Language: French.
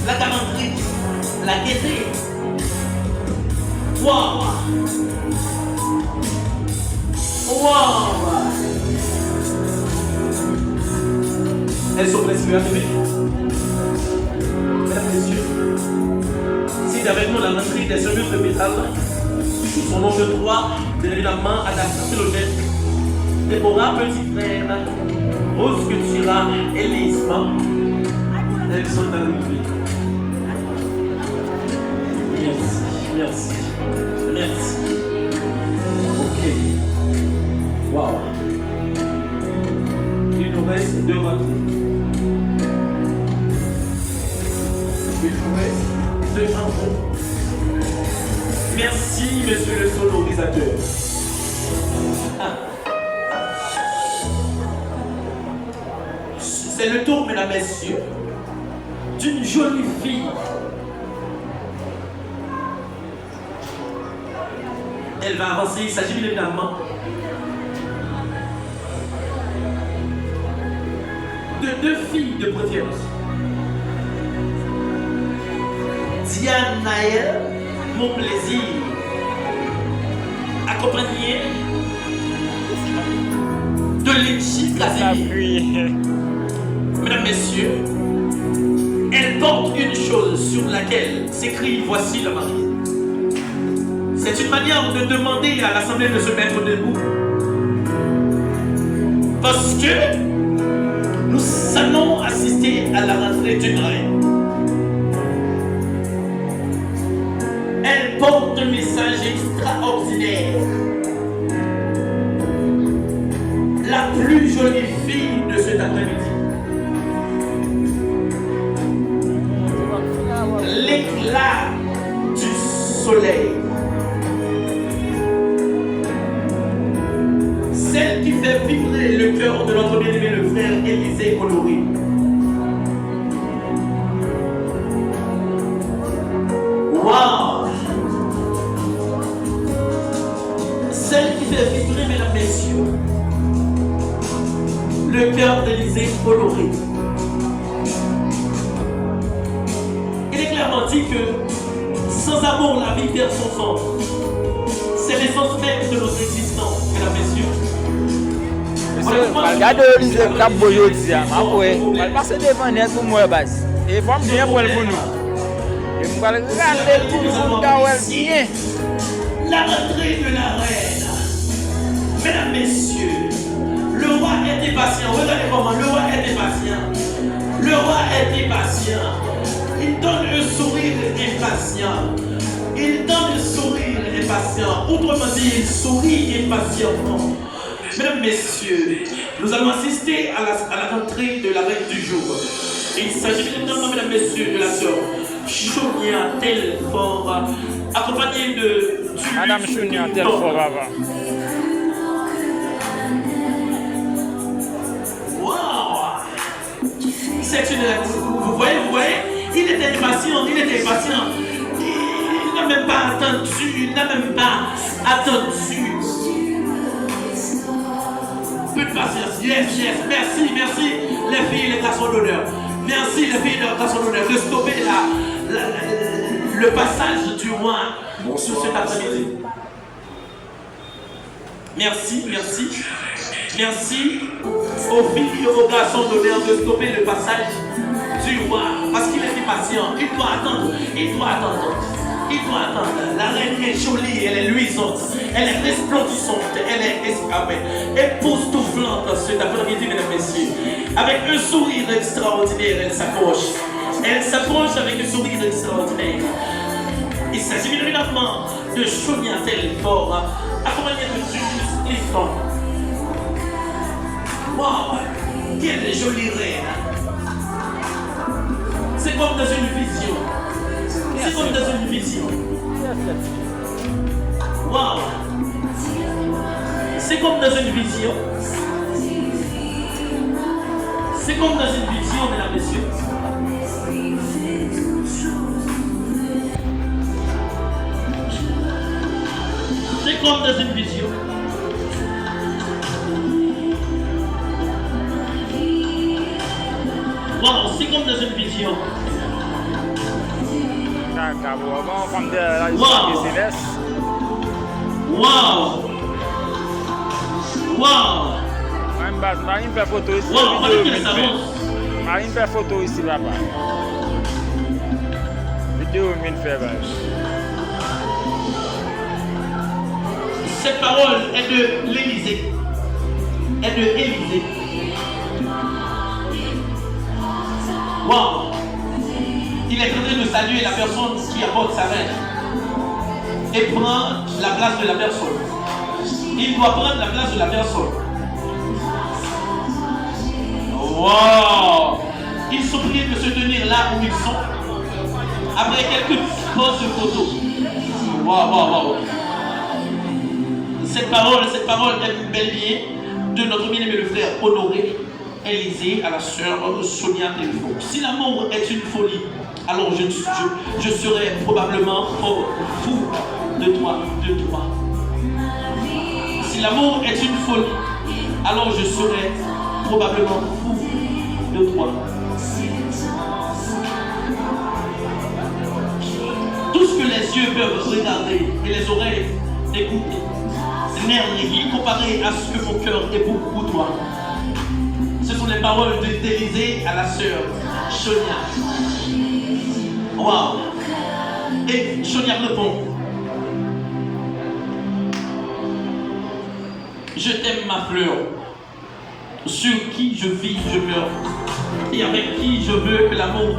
la galanterie, la gaieté. Wow! Wow! Elles sont presque arrivées. Mesdames, messieurs, c'est avec nous la rentrée des semures de métal. Son nom de 3, bien évidemment, Adaptation Logène. Déborah, petit frère, Rose Cultura, Élisement. Elles sont arrivées. Merci, merci, merci. Ok. Wow. Il nous reste 2 rentrées. Il nous reste 2 rentrées. Merci, monsieur le sonorisateur. C'est le tour, mesdames, messieurs, d'une jolie fille. Elle va avancer, il s'agit bien évidemment de 2 filles de préférence. Diane Naël, mon plaisir, accompagnée de Litchi Casimir. Mesdames, messieurs, elle porte une chose sur laquelle s'écrit « Voici le mari ». C'est une manière de demander à l'Assemblée de se mettre debout. Parce que nous allons assister à la rentrée d'une reine. Elle porte un message extraordinaire. La plus jolie fille de cet après-midi. L'éclat du soleil. Celle qui fait vibrer le cœur de notre bien-aimé le frère Élisée Coloré. Wow! Celle qui fait vibrer, mesdames, messieurs, le cœur d'Élisée Coloré. Il est clairement dit que sans amour, la vie perd son sens. C'est l'essence même de notre existence, mesdames, messieurs. Regardez Élisée Cap aujourd'hui, elle passe devant net pour moi base. Et faut bien pour nous. Et on va regarder pour nous bien. La rentrée de la reine. Mesdames, messieurs, le roi était patient. Regardez comment le roi était patient. Le roi était patient. Il donne un sourire impatient. Il donne un sourire impatient. Autrement dit, il sourit impatiemment. Mesdames, messieurs, nous allons assister à la rentrée de la reine du jour. Il s'agit évidemment, mesdames, messieurs, de la sœur Chounia Telfort, accompagnée de Madame Chounia Telfort avant. Wow! C'est une... Vous voyez, il était impatient, Il n'a même pas attendu, Peu de patience, yes, merci, les filles, les garçons d'honneur. Merci, les filles, les garçons d'honneur, de stopper le passage du roi sur cet après-midi. Merci aux filles et aux garçons d'honneur de stopper le passage du roi, parce qu'il était patient, il doit attendre. La reine est jolie, elle est luisante, elle est resplendissante, elle est époustouflante cet après-midi, mesdames, messieurs. Avec un sourire extraordinaire, elle s'approche. Avec un sourire extraordinaire. Il s'agit bien évidemment de Chounia Telfort, accompagnée de Julius Clifton. Wow, quelle jolie reine! C'est comme dans une vision. Wow! C'est comme dans une vision. Mesdames, messieurs. C'est comme dans une vision. Wow, c'est comme dans une vision. D'accord, femme de la Wow. Céleste. Wow! Wow! Marine fait photo ici. Wow! Vidéo, Regardez ça avance. Marine fait photo ici, papa. Vidéo, mine fait, Cette parole est de l'Élysée. Est de Élysée. Wow! Il est en train de saluer la personne qui apporte sa main et prend la place de la personne. Il doit prendre la place de la personne. Wow! Ils sont priés de se tenir là où ils sont. Après quelques poses de photos. Wow, wow, wow. Cette parole est une belle liée de notre bien-aimé le frère Honoré Élysée à la sœur Sonia Delfaux. Si l'amour est une folie, alors je serai probablement fou de toi. Si l'amour est une folie, alors je serai probablement fou de toi. Tout ce que les yeux peuvent regarder et les oreilles écouter n'est rien comparé à ce que mon cœur épouse pour toi. Ce sont les paroles d'Élysée à la sœur Sonia. Wow! Et Sonia répond: je t'aime ma fleur, sur qui je vis, je meurs, et avec qui je veux que l'amour